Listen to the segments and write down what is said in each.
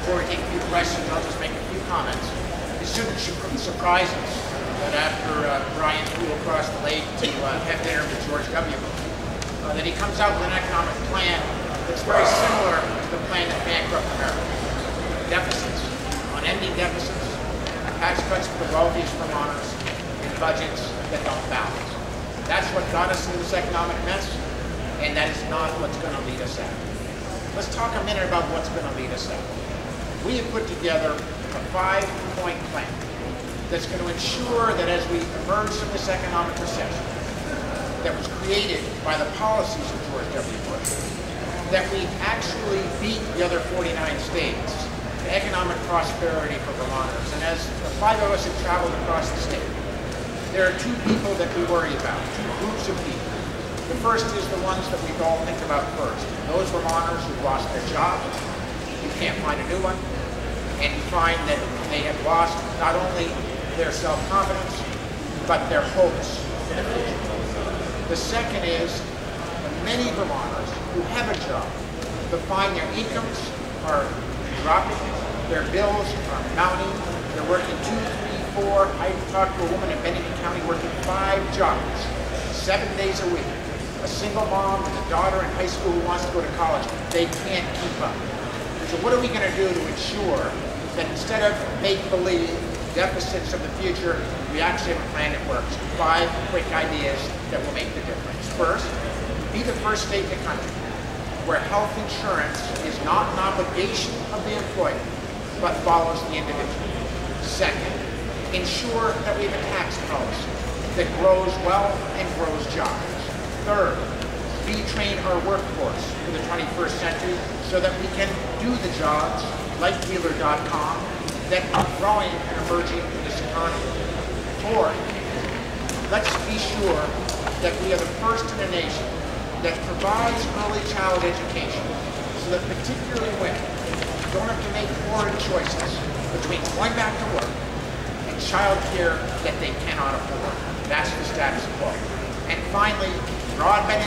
Before we take a few questions, I'll just make a few comments. It shouldn't surprise us that after Brian flew across the lake to have dinner with George W. That he comes out with an economic plan that's very similar to the plan that bankrupt America. Deficits, unending deficits, tax cuts for the wealthiest Vermonters, and budgets that don't balance. That's what got us into this economic mess, and that is not what's going to lead us out. Let's talk a minute about what's going to lead us out. We have put together a 5-point plan that's going to ensure that as we emerge from this economic recession that was created by the policies of George W. Bush, that we actually beat the other 49 states to economic prosperity for Vermonters. And as the 5 of us have traveled across the state, there are 2 people that we worry about, 2 groups of people. The first is the ones that we all think about first. Those Vermonters who've lost their job, who can't find a new one, and you find that they have lost not only their self-confidence, but their hopes for the future. The second is many Vermonters who have a job, but find their incomes are dropping, their bills are mounting, they're working 2, 3, 4. I talked to a woman in Bennington County working 5 jobs, 7 days a week. A single mom with a daughter in high school who wants to go to college, they can't keep up. So what are we going to do to ensure that instead of make-believe deficits of the future, we actually have a plan that works? 5 quick ideas that will make the difference. First, be the first state in the country where health insurance is not an obligation of the employer, but follows the individual. Second, ensure that we have a tax policy that grows wealth and grows jobs. Third, retrain our workforce for the 21st century so that we can do the jobs like dealer.com that are growing and emerging in this economy. Fourth, let's be sure that we are the first in a nation that provides early child education so that particularly women don't have to make horrid choices between going back to work and child care that they cannot afford. That's the status quo. And finally, broadband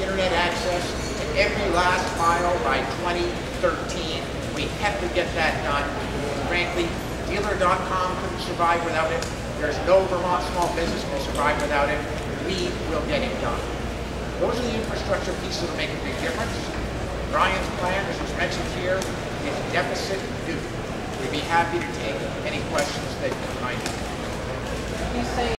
internet access to every last mile by 2013. We have to get that done. Frankly, dealer.com couldn't survive without it. There's no Vermont small business will survive without it. We will get it done. Those are the infrastructure pieces that make a big difference. Brian's plan, as was mentioned here, is deficit due. We'd be happy to take any questions that you might have.